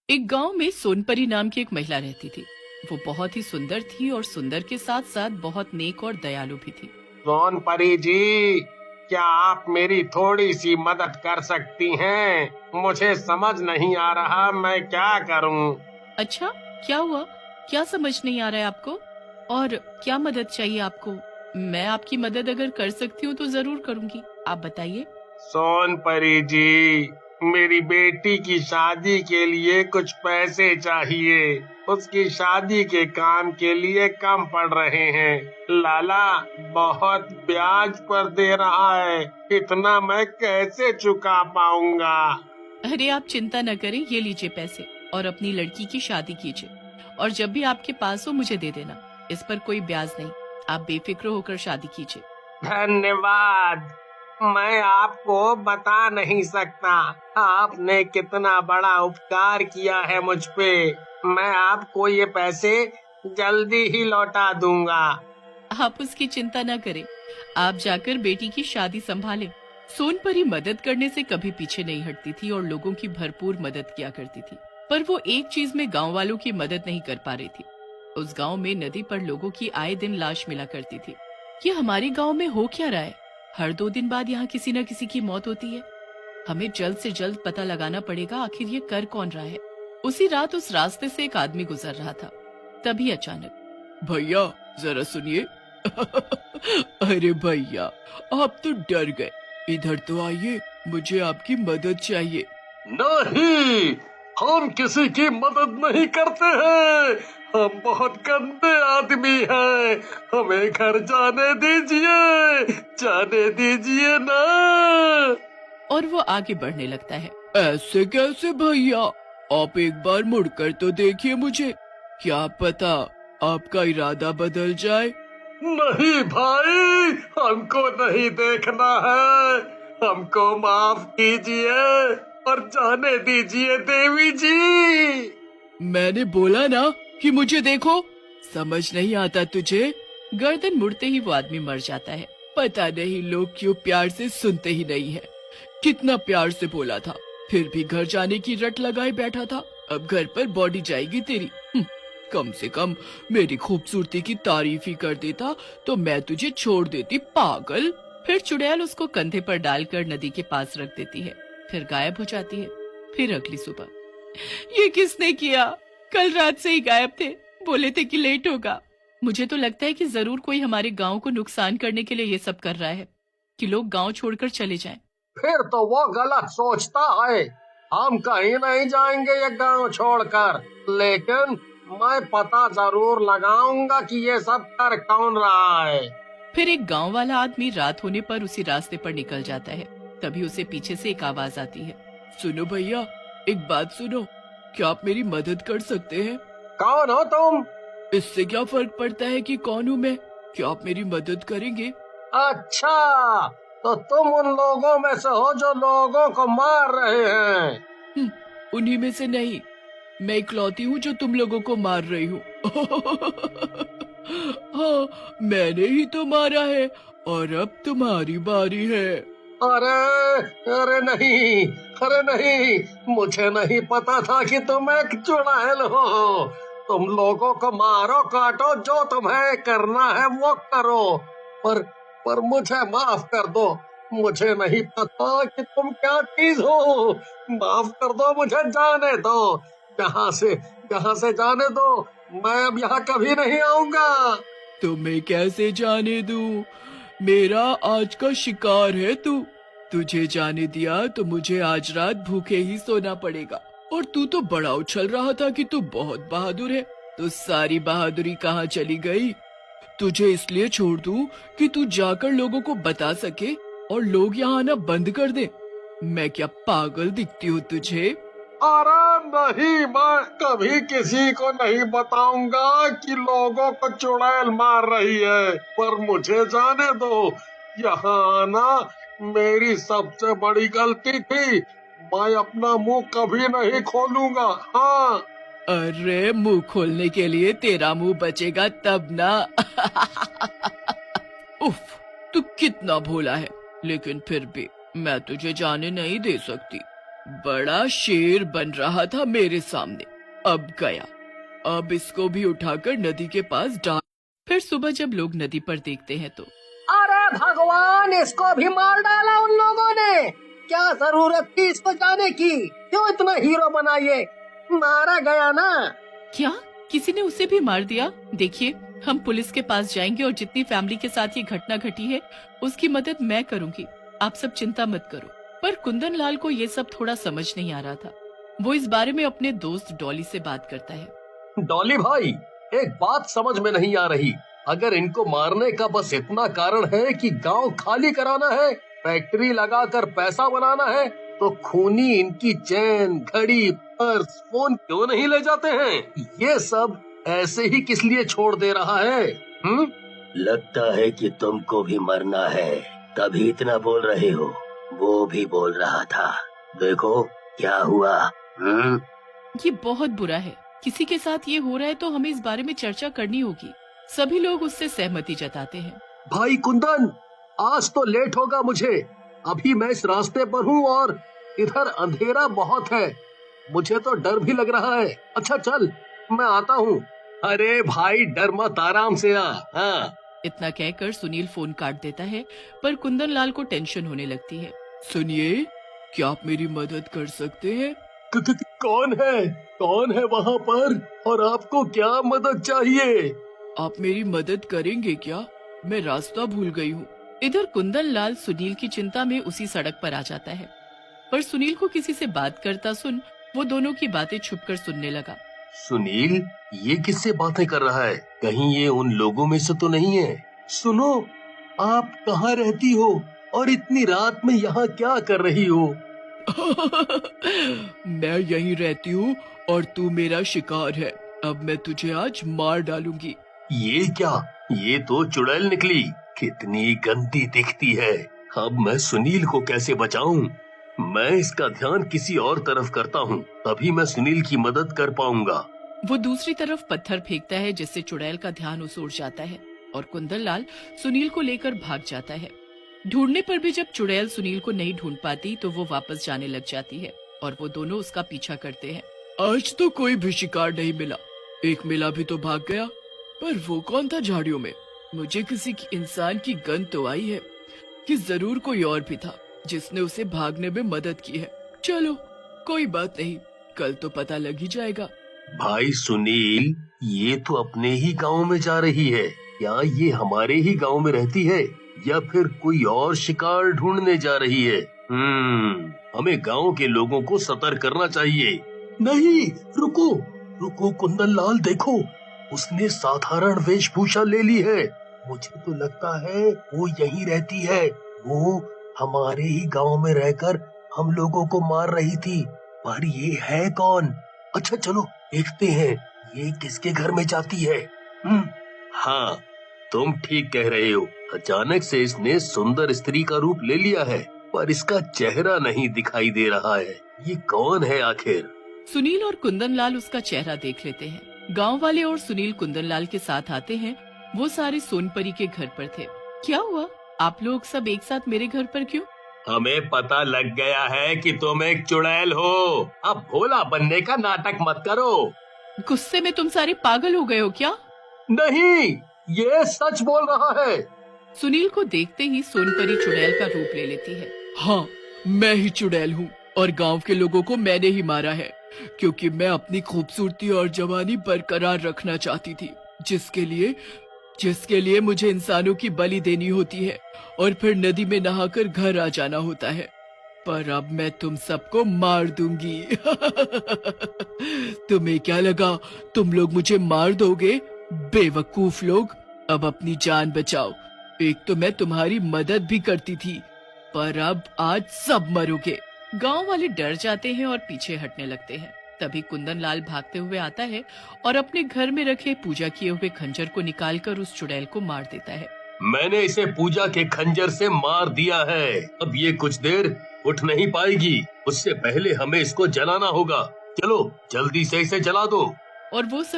एक गांव में सोनपरी नाम की एक महिला रहती थी। वो बहुत ही सुंदर थी और सुंदर के साथ साथ बहुत नेक और दयालु भी थी। सोनपरी जी, क्या आप मेरी थोड़ी सी मदद कर सकती हैं? मुझे समझ नहीं आ रहा मैं क्या करूं। अच्छा, क्या हुआ? क्या समझ नहीं आ रहा है आपको? और क्या मदद चाहिए आपको? मैं आपकी मदद अगर कर सकती हूँ तो जरूर करूंगी। आप बताइए। सोनपरी जी, मेरी बेटी की शादी के लिए कुछ पैसे चाहिए। उसकी शादी के काम के लिए कम पड़ रहे हैं। लाला बहुत ब्याज पर दे रहा है। इतना मैं कैसे चुका पाऊंगा? अरे आप चिंता न करें, ये लीजिए पैसे और अपनी लड़की की शादी कीजिए। और जब भी आपके पास हो मुझे दे देना। इस पर कोई ब्याज नहीं। आप बेफिक्र होकर शादी कीजिए। धन्यवाद। मैं आपको बता नहीं सकता आपने कितना बड़ा उपकार किया है मुझ पे। मैं आपको ये पैसे जल्दी ही लौटा दूंगा। आप उसकी चिंता न करें। आप जाकर बेटी की शादी संभालें। सोनपरी मदद करने से कभी पीछे नहीं हटती थी और लोगों की भरपूर मदद किया करती थी। पर वो एक चीज में गांव वालों की मदद नहीं कर पा रही थी। उस गांव में नदी पर लोगों की आए दिन लाश मिला करती थी। ये हमारे गांव में हो क्या रहा है? हर 2 दिन बाद यहाँ किसी न किसी की मौत होती है। हमें जल्द से जल्द पता लगाना पड़ेगा आखिर ये कर कौन रहा है। उसी रात उस रास्ते से एक आदमी गुजर रहा था। तभी अचानक, भैया जरा सुनिए। अरे भैया, आप तो डर गए। इधर तो आइए, मुझे आपकी मदद चाहिए। नहीं, हम किसी की मदद नहीं करते हैं। हम बहुत गंदे आदमी हैं। हमें घर जाने दीजिए, जाने दीजिए ना। और वो आगे बढ़ने लगता है। ऐसे कैसे भैया? आप एक बार मुड़कर तो देखिए मुझे। क्या पता आपका इरादा बदल जाए। नहीं भाई, हमको नहीं देखना है। हमको माफ कीजिए और जाने दीजिए देवी जी। मैंने बोला ना कि मुझे देखो। समझ नहीं आता तुझे? गर्दन मुड़ते ही वो आदमी मर जाता है। पता नहीं लोग क्यों प्यार से सुनते ही नहीं है। कितना प्यार से बोला था, फिर भी घर जाने की रट लगाए बैठा था। अब घर पर बॉडी जाएगी तेरी। कम से कम मेरी खूबसूरती की तारीफ ही कर देता तो मैं तुझे छोड़ देती, पागल। फिर चुड़ैल उसको कंधे पर डालकर नदी के पास रख देती है, फिर गायब हो जाती है। फिर अगली सुबह, ये किसने किया? कल रात से ही गायब थे, बोले थे कि लेट होगा। मुझे तो लगता है कि जरूर कोई हमारे गांव को नुकसान करने के लिए ये सब कर रहा है, कि लोग गांव छोड़कर चले जाएं। फिर तो वो गलत सोचता है। हम कहीं नहीं जाएंगे ये गांव छोड़कर। लेकिन मैं पता जरूर लगाऊंगा कि ये सब कर कौन रहा है। फिर एक गांव वाला आदमी रात होने पर उसी रास्ते पर निकल जाता है। तभी उसे पीछे से एक आवाज आती है। सुनो भैया, एक बात सुनो। क्या आप मेरी मदद कर सकते हैं? कौन हो तुम? इससे क्या फर्क पड़ता है कि कौन हूँ मैं? क्या आप मेरी मदद करेंगे? अच्छा, तो तुम उन लोगों में से हो जो लोगों को मार रहे हैं। उन्हीं में से नहीं। मैं इकलौती हूँ जो तुम लोगों को मार रही हूँ। हाँ, मैंने ही तो मारा है और अब तुम्हारी बारी है। अरे अरे नहीं, अरे नहीं, मुझे नहीं पता था कि तुम एक चुड़ैल हो। तुम लोगों को मारो काटो, जो तुम्हें करना है वो करो। पर पर मुझे माफ कर दो। मुझे नहीं पता कि तुम क्या चीज हो। माफ कर दो, मुझे जाने दो। यहाँ से जाने दो। मैं अब यहाँ कभी नहीं आऊंगा। तुम्हें कैसे जाने दूं? मेरा आज का शिकार है तू। तुझे जाने दिया तो मुझे आज रात भूखे ही सोना पड़ेगा। और तू तो बड़ा उछल रहा था कि तू बहुत बहादुर है। तो सारी बहादुरी कहाँ चली गई? तुझे इसलिए छोड़ दूं कि तू जाकर लोगों को बता सके और लोग यहाँ आना बंद कर दे। मैं क्या पागल दिखती हूँ तुझे? अरे नहीं, मैं कभी किसी को नहीं बताऊंगा कि लोगों को चुड़ैल मार रही है। पर मुझे जाने दो। यहाँ आना मेरी सबसे बड़ी गलती थी। मैं अपना मुंह कभी नहीं खोलूंगा। हाँ। अरे मुंह खोलने के लिए तेरा मुंह बचेगा तब ना। उफ, तू कितना भोला है। लेकिन फिर भी मैं तुझे जाने नहीं दे सकती। बड़ा शेर बन रहा था मेरे सामने, अब गया। अब इसको भी उठाकर नदी के पास डाल। फिर सुबह जब लोग नदी पर देखते हैं तो अरे भगवान, इसको भी मार डाला उन लोगों ने। क्या जरूरत थी इसको जाने की? क्यों इतना हीरो बना ये? मारा गया ना। क्या किसी ने उसे भी मार दिया? देखिए, हम पुलिस के पास जाएंगे और जितनी फैमिली के साथ ये घटना घटी है उसकी मदद मैं करूंगी। आप सब चिंता मत करो। पर कुंदन लाल को ये सब थोड़ा समझ नहीं आ रहा था। वो इस बारे में अपने दोस्त डॉली से बात करता है। डॉली भाई, एक बात समझ में नहीं आ रही। अगर इनको मारने का बस इतना कारण है कि गांव खाली कराना है, फैक्ट्री लगाकर पैसा बनाना है, तो खूनी इनकी चैन, घड़ी, पर्स, फोन क्यों नहीं ले जाते हैं? ये सब ऐसे ही किस लिए छोड़ दे रहा है? लगता है कि तुमको भी मरना है, तभी इतना बोल रहे हो। वो भी बोल रहा था, देखो क्या हुआ। ये बहुत बुरा है। किसी के साथ ये हो रहा है तो हमें इस बारे में चर्चा करनी होगी। सभी लोग उससे सहमति जताते हैं। भाई कुंदन, आज तो लेट होगा मुझे। अभी मैं इस रास्ते पर हूँ और इधर अंधेरा बहुत है। मुझे तो डर भी लग रहा है। अच्छा चल, मैं आता हूँ। अरे भाई डर मत, आराम से आ। हाँ। इतना कहकर सुनील फोन काट देता है, पर कुंदन लाल को टेंशन होने लगती है। सुनिए, क्या आप मेरी मदद कर सकते हैं? कौन है? कौन है वहाँ पर? और आपको क्या मदद चाहिए? आप मेरी मदद करेंगे क्या? मैं रास्ता भूल गई हूँ। इधर कुंदन लाल सुनील की चिंता में उसी सड़क पर आ जाता है, पर सुनील को किसी से बात करता सुन वो दोनों की बातें छुपकर सुनने लगा। सुनील, ये किससे बातें कर रहा है? कहीं ये उन लोगों में से तो नहीं है? सुनो, आप कहाँ रहती हो और इतनी रात में यहाँ क्या कर रही हो? मैं यहीं रहती हूँ और तू मेरा शिकार है। अब मैं तुझे आज मार डालूंगी। ये क्या? ये तो चुड़ैल निकली। कितनी गंदी दिखती है। अब मैं सुनील को कैसे बचाऊं? मैं इसका ध्यान किसी और तरफ करता हूँ, तभी मैं सुनील की मदद कर पाऊंगा। वो दूसरी तरफ पत्थर फेंकता है जिससे चुड़ैल का ध्यान उस ओर जाता है और कुंदन लाल सुनील को लेकर भाग जाता है। ढूंढने पर भी जब चुड़ैल सुनील को नहीं ढूंढ पाती तो वो वापस जाने लग जाती है और वो दोनों उसका पीछा करते हैं। आज तो कोई भी शिकार नहीं मिला। एक मिला भी तो भाग गया, पर वो कौन था झाड़ियों में? मुझे किसी इंसान की गंध तो आई है कि जरूर कोई और भी था जिसने उसे भागने में मदद की है। चलो कोई बात नहीं, कल तो पता लग ही जाएगा। भाई सुनील, ये तो अपने ही गांव में जा रही है। क्या ये हमारे ही गांव में रहती है या फिर कोई और शिकार ढूंढने जा रही है? हमें गांव के लोगों को सतर्क करना चाहिए। नहीं, रुको रुको कुंदन लाल, देखो उसने साधारण वेशभूषा ले ली है। मुझे तो लगता है वो यहीं रहती है। वो हमारे ही गांव में रहकर हम लोगों को मार रही थी, पर ये है कौन? अच्छा चलो देखते हैं ये किसके घर में जाती है। हाँ, तुम ठीक कह रहे हो। अचानक से इसने सुंदर स्त्री का रूप ले लिया है, पर इसका चेहरा नहीं दिखाई दे रहा है। ये कौन है आखिर? सुनील और कुंदन लाल उसका चेहरा देख लेते हैं। गांव वाले और सुनील कुंदन लाल के साथ आते हैं। वो सारे सोनपरी के घर पर थे। क्या हुआ? आप लोग सब एक साथ मेरे घर पर क्यों? हमें पता लग गया है कि तुम एक चुड़ैल हो। अब भोला बनने का नाटक मत करो। गुस्से में तुम सारे पागल हो गए हो क्या? नहीं, ये सच बोल रहा है। सुनील को देखते ही सोनपरी चुड़ैल का रूप ले लेती है। हाँ, मैं ही चुड़ैल हूँ और गांव के लोगों को मैंने ही मारा है, क्योंकि मैं अपनी खूबसूरती और जवानी बरकरार रखना चाहती थी, जिसके लिए मुझे इंसानों की बलि देनी होती है और फिर नदी में नहाकर घर आ जाना होता है। पर अब मैं तुम सबको मार दूंगी। तुम्हें क्या लगा तुम लोग मुझे मार दोगे? बेवकूफ लोग, अब अपनी जान बचाओ। एक तो मैं तुम्हारी मदद भी करती थी, पर अब आज सब मरोगे। गांव वाले डर जाते हैं और पीछे हटने लगते हैं। तभी कुंदन लाल भागते हुए आता है और अपने घर में रखे पूजा किए हुए खंजर को निकालकर उस चुड़ैल को मार देता है। मैंने इसे पूजा के खंजर से मार दिया है। अब ये कुछ देर उठ नहीं पाएगी। उससे पहले हमें इसको जलाना होगा। चलो जल्दी से इसे जला दो। और वो सब